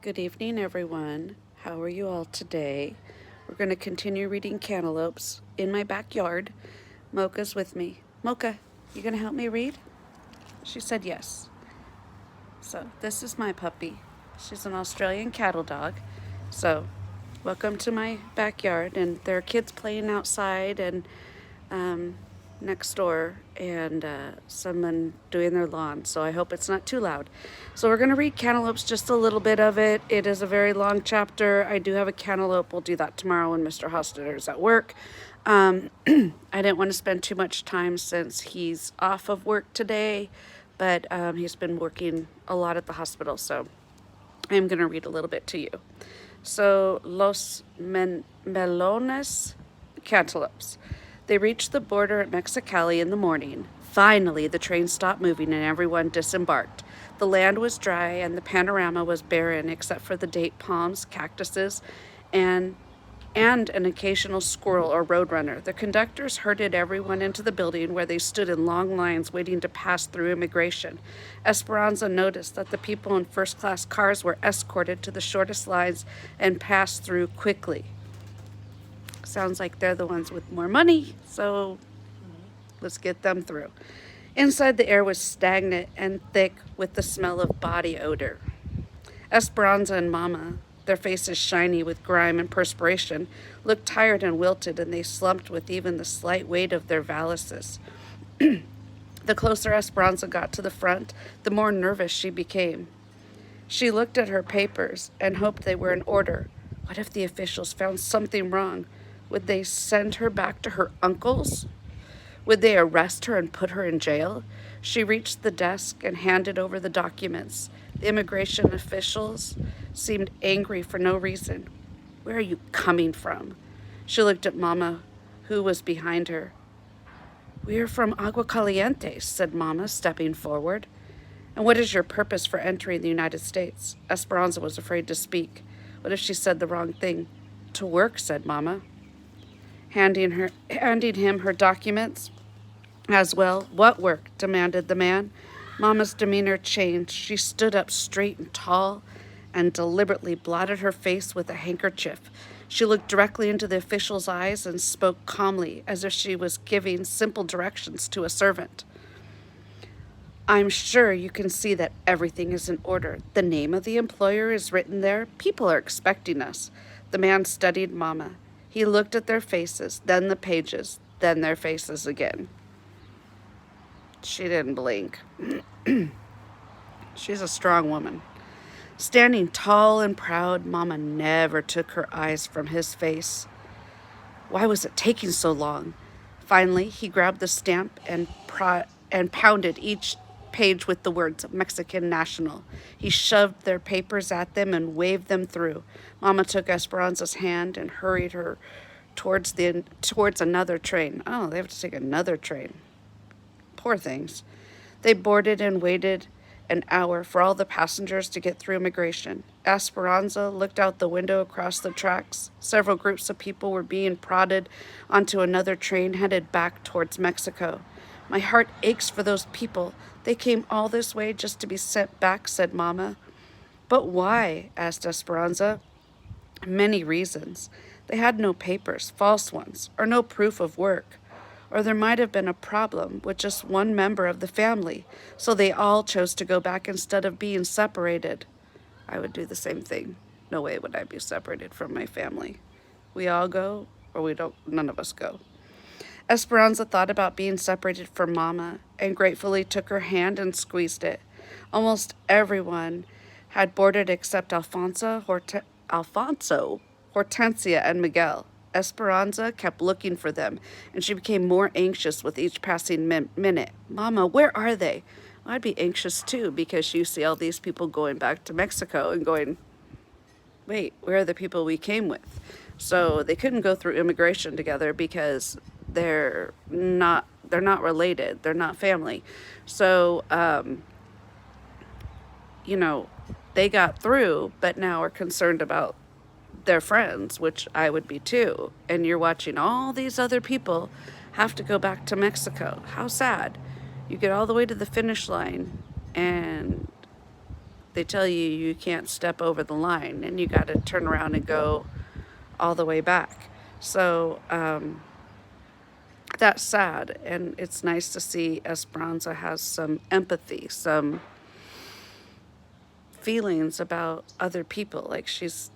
Good evening, everyone. How are you all today? We're going to continue reading Cantaloupes in my backyard. Mocha's with me. Mocha, you going to help me read? She said yes. So, this is my puppy. She's an Australian cattle dog. So, welcome to my backyard. And there are kids playing outside and next door and someone doing their lawn, so I hope it's not too loud. So we're going to read Cantaloupes, just a little bit of it. It is a very long chapter. I do have a cantaloupe. We'll do that tomorrow when Mr. Hostetter's at work. I didn't want to spend too much time since he's off of work today, but he's been working a lot at the hospital, so I'm going to read a little bit to you. So, Los Melones Cantaloupes. They reached the border at Mexicali in the morning. Finally, the train stopped moving and everyone disembarked. The land was dry and the panorama was barren except for the date palms, cactuses, and an occasional squirrel or roadrunner. The conductors herded everyone into the building where they stood in long lines waiting to pass through immigration. Esperanza noticed that the people in first-class cars were escorted to the shortest lines and passed through quickly. Sounds like they're the ones with more money, so let's get them through. Inside, the air was stagnant and thick with the smell of body odor. Esperanza and Mama, their faces shiny with grime and perspiration, looked tired and wilted, and they slumped with even the slight weight of their valises. The closer Esperanza got to the front, the more nervous she became. She looked at her papers and hoped they were in order. What if the officials found something wrong? Would they send her back to her uncle's? Would they arrest her and put her in jail? She reached the desk and handed over the documents. The immigration officials seemed angry for no reason. Where are you coming from? She looked at Mama, who was behind her. We are from Agua Caliente, said Mama, stepping forward. And what is your purpose for entering the United States? Esperanza was afraid to speak. What if she said the wrong thing? To work, said Mama, handing him her documents as well. What work? Demanded the man. Mama's demeanor changed. She stood up straight and tall and deliberately blotted her face with a handkerchief. She looked directly into the official's eyes and spoke calmly, as if she was giving simple directions to a servant. I'm sure you can see that everything is in order. The name of the employer is written there. People are expecting us. The man studied Mama. He looked at their faces, then the pages, then their faces again. She didn't blink. She's a strong woman. Standing tall and proud, Mama never took her eyes from his face. Why was it taking so long? Finally, he grabbed the stamp and pounded each page with the words Mexican National. He shoved their papers at them and waved them through. Mama took Esperanza's hand and hurried her towards another train. Oh, they have to take another train. Poor things. They boarded and waited an hour for all the passengers to get through immigration. Esperanza looked out the window across the tracks. Several groups of people were being prodded onto another train headed back towards Mexico. My heart aches for those people. They came all this way just to be sent back, said Mama. But why? Asked Esperanza. Many reasons. They had no papers, false ones, or no proof of work. Or there might have been a problem with just one member of the family, so they all chose to go back instead of being separated. I would do the same thing. No way would I be separated from my family. We all go, or we don't, none of us go. Esperanza thought about being separated from Mama and gratefully took her hand and squeezed it. Almost everyone had boarded except Alfonso, Hortensia, and Miguel. Esperanza kept looking for them, and she became more anxious with each passing minute. Mama, where are they? I'd be anxious too, because you see all these people going back to Mexico and going, wait, where are the people we came with? So they couldn't go through immigration together because they're not related. They're not family. So, they got through, but now are concerned about their friends, which I would be too. And you're watching all these other people have to go back to Mexico. How sad. You get all the way to the finish line and they tell you you can't step over the line and you got to turn around and go all the way back. So that's sad, and it's nice to see Esperanza has some empathy, some feelings about other people. Like she's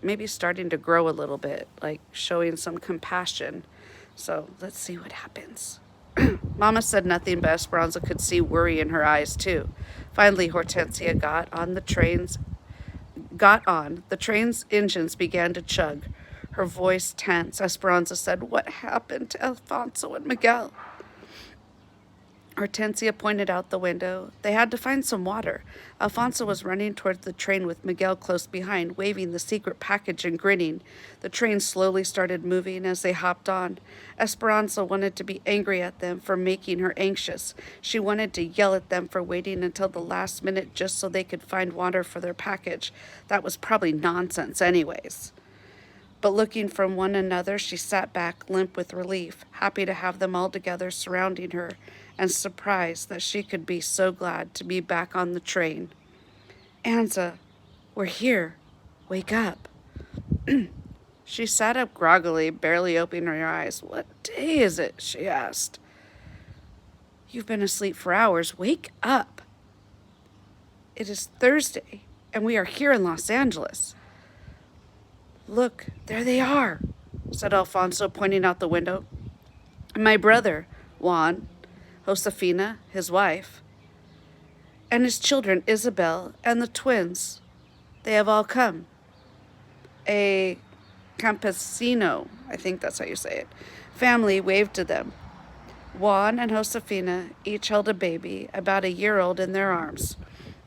maybe starting to grow a little bit, like showing some compassion. So let's see what happens. Mama said nothing, but Esperanza could see worry in her eyes too. Finally, Hortensia got on. The train's engines began to chug. Her voice tense. Esperanza said, "What happened to Alfonso and Miguel?" Hortensia pointed out the window. They had to find some water. Alfonso was running towards the train with Miguel close behind, waving the secret package and grinning. The train slowly started moving as they hopped on. Esperanza wanted to be angry at them for making her anxious. She wanted to yell at them for waiting until the last minute just so they could find water for their package. That was probably nonsense anyways. But looking from one another, she sat back, limp with relief, happy to have them all together surrounding her, and surprised that she could be so glad to be back on the train. "Anza, we're here. Wake up." She sat up groggily, barely opening her eyes. "What day is it?" she asked. "You've been asleep for hours. Wake up." "It is Thursday, and we are here in Los Angeles." "Look, there they are," said Alfonso, pointing out the window. "My brother, Juan, Josefina, his wife, and his children, Isabel, and the twins. They have all come. A campesino, I think that's how you say it, family waved to them. Juan and Josefina each held a baby, about a year old, in their arms.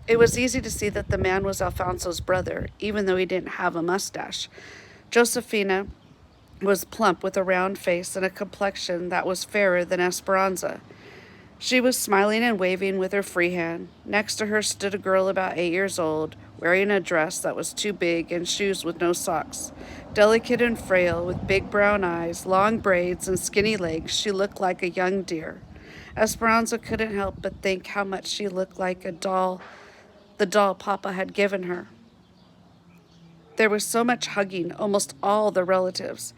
It was easy to see that the man was Alfonso's brother, even though he didn't have a mustache. Josefina was plump with a round face and a complexion that was fairer than Esperanza. She was smiling and waving with her free hand. Next to her stood a girl about 8 years old, wearing a dress that was too big and shoes with no socks. Delicate and frail, with big brown eyes, long braids, and skinny legs, she looked like a young deer. Esperanza couldn't help but think how much she looked like the doll Papa had given her. There was so much hugging, almost all the relatives.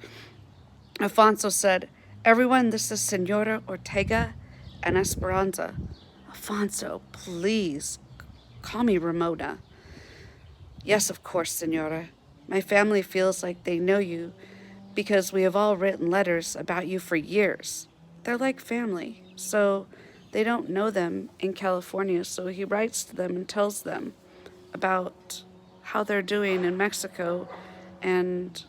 Alfonso said, "Everyone, this is Senora Ortega and Esperanza." "Alfonso, please, call me Ramona." "Yes, of course, Senora. My family feels like they know you because we have all written letters about you for years. They're like family, so they don't know them in California, so he writes to them and tells them about how they're doing in Mexico and,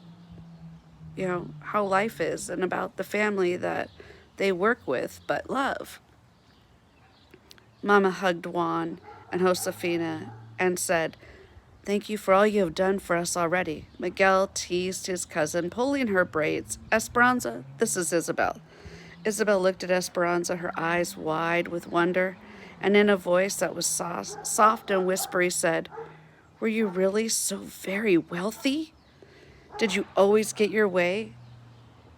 how life is and about the family that they work with but love." Mama hugged Juan and Josefina and said, "Thank you for all you have done for us already." Miguel teased his cousin, pulling her braids. "Esperanza, this is Isabel." Isabel looked at Esperanza, her eyes wide with wonder, and in a voice that was soft and whispery said, "Were you really so very wealthy? Did you always get your way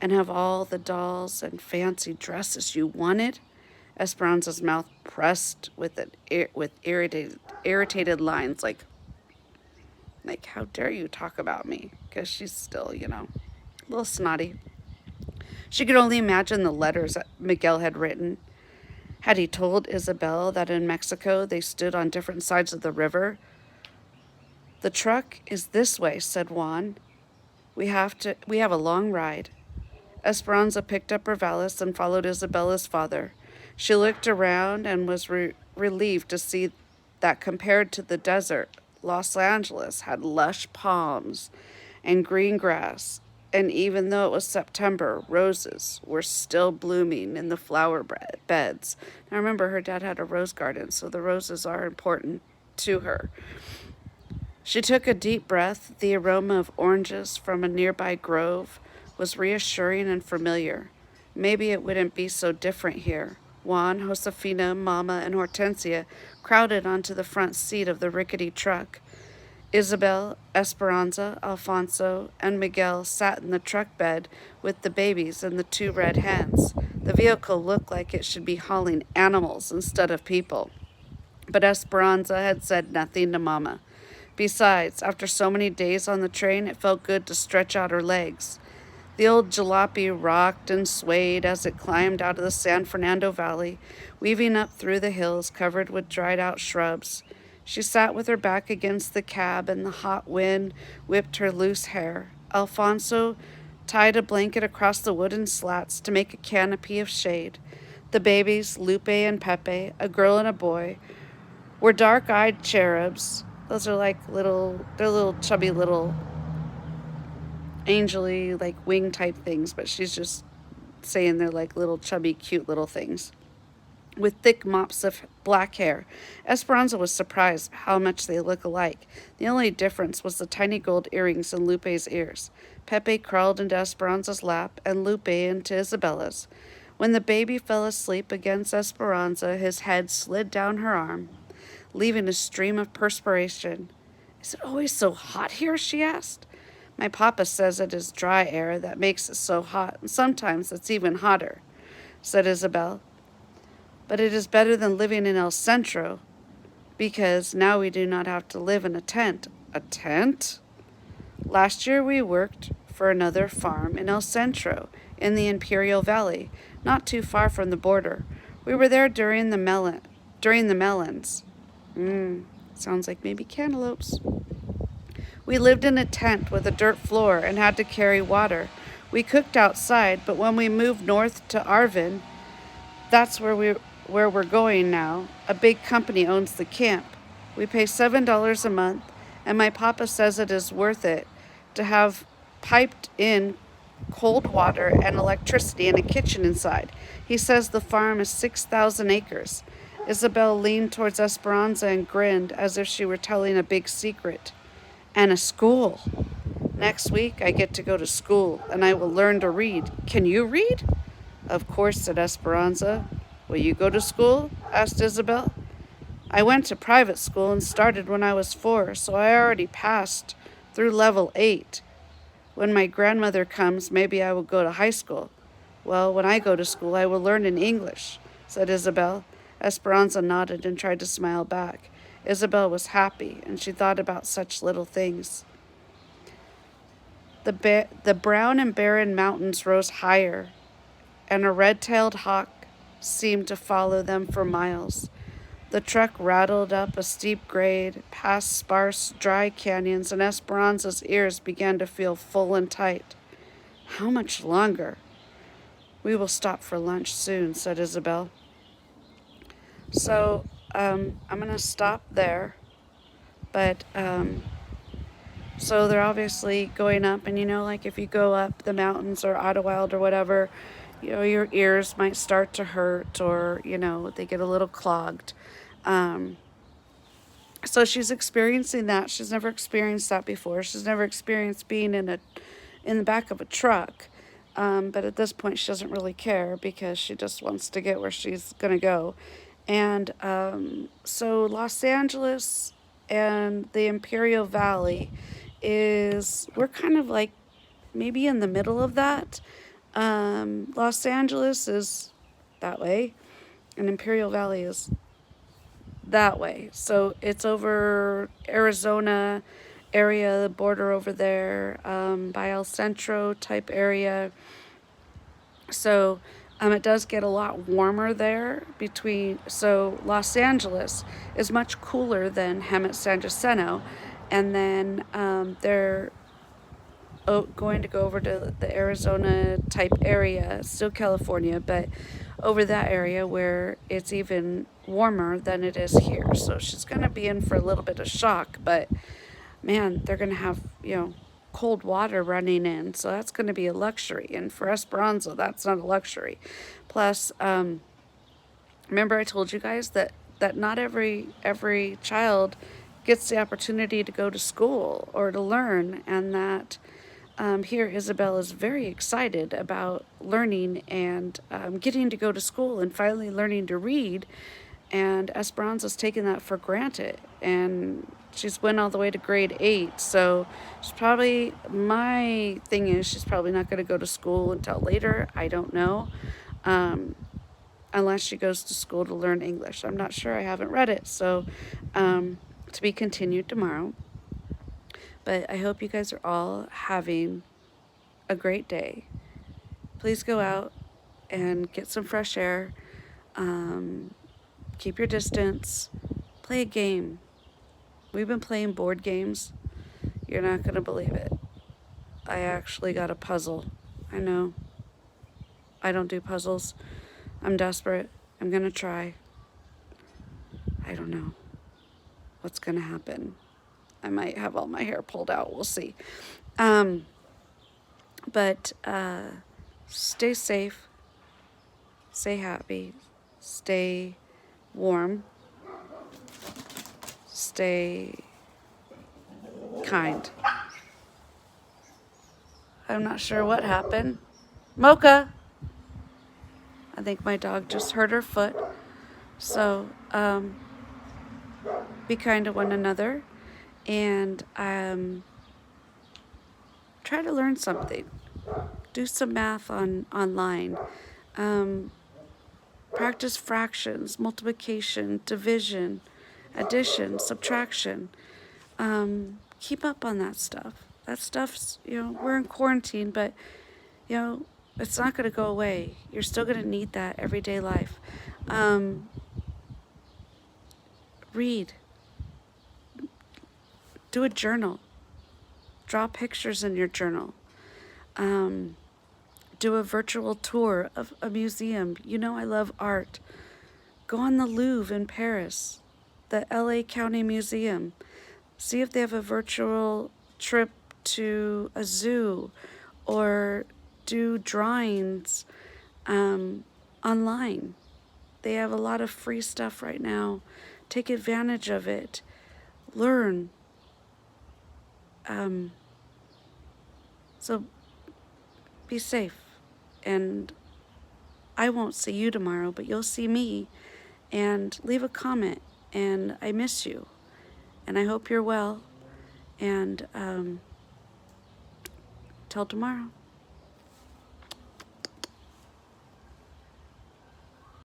and have all the dolls and fancy dresses you wanted?" Esperanza's mouth pressed with irritated lines like, "How dare you talk about me?" Because she's still, a little snotty. She could only imagine the letters that Miguel had written. Had he told Isabel that in Mexico they stood on different sides of the river? "The truck is this way," said Juan. We have a long ride." Esperanza picked up her valise and followed Isabella's father. She looked around and was relieved to see that compared to the desert, Los Angeles had lush palms and green grass, and even though it was September, roses were still blooming in the flower beds. Now remember, her dad had a rose garden, so the roses are important to her. She took a deep breath. The aroma of oranges from a nearby grove was reassuring and familiar. Maybe it wouldn't be so different here. Juan, Josefina, Mama, and Hortensia crowded onto the front seat of the rickety truck. Isabel, Esperanza, Alfonso, and Miguel sat in the truck bed with the babies and the 2 red hens. The vehicle looked like it should be hauling animals instead of people. But Esperanza had said nothing to Mama. Besides, after so many days on the train, it felt good to stretch out her legs. The old jalopy rocked and swayed as it climbed out of the San Fernando Valley, weaving up through the hills covered with dried out shrubs. She sat with her back against the cab, and the hot wind whipped her loose hair. Alfonso tied a blanket across the wooden slats to make a canopy of shade. The babies, Lupe and Pepe, a girl and a boy, were dark-eyed cherubs. Those are like they're little chubby little angely like wing type things, but she's just saying they're like little chubby cute little things with thick mops of black hair. Esperanza was surprised how much they look alike. The only difference was the tiny gold earrings in Lupe's ears. Pepe crawled into Esperanza's lap and Lupe into Isabella's. When the baby fell asleep against Esperanza, his head slid down her arm, leaving a stream of perspiration. Is it always so hot here? She asked. My papa says it is dry air that makes it so hot, and sometimes it's even hotter, said Isabel. But it is better than living in El Centro, because now we do not have to live in a tent. A tent? Last year we worked for another farm in El Centro, in the Imperial Valley, not too far from the border. We were there during the melons. Sounds like maybe cantaloupes. We lived in a tent with a dirt floor and had to carry water. We cooked outside, but when we moved north to Arvin, that's where we're going now. A big company owns the camp. We pay $7 a month, and my papa says it is worth it to have piped in cold water and electricity and a kitchen inside. He says the farm is 6,000 acres. Isabel leaned towards Esperanza and grinned as if she were telling a big secret. And a school. Next week I get to go to school, and I will learn to read. Can you read? Of course, said Esperanza. Will you go to school? Asked Isabel. I went to private school and started when I was 4, so I already passed through level 8. When my grandmother comes, maybe I will go to high school. Well, when I go to school, I will learn in English, said Isabel. Esperanza nodded and tried to smile back. Isabel was happy, and she thought about such little things. The brown and barren mountains rose higher, and a red-tailed hawk seemed to follow them for miles. The truck rattled up a steep grade, past sparse, dry canyons, and Esperanza's ears began to feel full and tight. How much longer? We will stop for lunch soon, said Isabel. So, I'm going to stop there. But, so they're obviously going up, and like if you go up the mountains or Idlewild or whatever, your ears might start to hurt, or, they get a little clogged. So she's experiencing that. She's never experienced that before. She's never experienced being in the back of a truck. But at this point, she doesn't really care because she just wants to get where she's going to go. And so Los Angeles and the Imperial Valley we're kind of like maybe in the middle of that. Los Angeles is that way, and Imperial Valley is that way. So it's over Arizona area, the border over there, by El Centro type area. So it does get a lot warmer there so Los Angeles is much cooler than Hemet San Jacinto. And then they're going to go over to the Arizona type area, still California, but over that area where it's even warmer than it is here. So she's going to be in for a little bit of shock, but man, they're going to have, cold water running in. So that's going to be a luxury. And for Esperanza, that's not a luxury. Plus, remember I told you guys that not every child gets the opportunity to go to school or to learn, and that here Isabel is very excited about learning and getting to go to school and finally learning to read, and Esperanza's taken that for granted, and she's went all the way to grade 8, so my thing is she's probably not going to go to school until later. I don't know. unless she goes to school to learn English. I'm not sure. I haven't read it. So to be continued tomorrow. But I hope you guys are all having a great day. Please go out and get some fresh air. Keep your distance. Play a game. We've been playing board games. You're not going to believe it. I actually got a puzzle. I know. I don't do puzzles. I'm desperate. I'm going to try. I don't know what's going to happen. I might have all my hair pulled out. We'll see. But stay safe. Stay happy. Stay warm. Stay kind. I'm not sure what happened. Mocha! I think my dog just hurt her foot. So, be kind to one another and try to learn something. Do some math online. Practice fractions, multiplication, division, addition, subtraction. Keep up on that stuff. That stuff's, we're in quarantine, but, it's not going to go away. You're still going to need that everyday life. Read. Do a journal. Draw pictures in your journal. Do a virtual tour of a museum. I love art. Go on the Louvre in Paris, the LA County Museum. See if they have a virtual trip to a zoo, or do drawings online. They have a lot of free stuff right now. Take advantage of it. Learn. So be safe. And I won't see you tomorrow, but you'll see me. And leave a comment. And I miss you. And I hope you're well. And till tomorrow.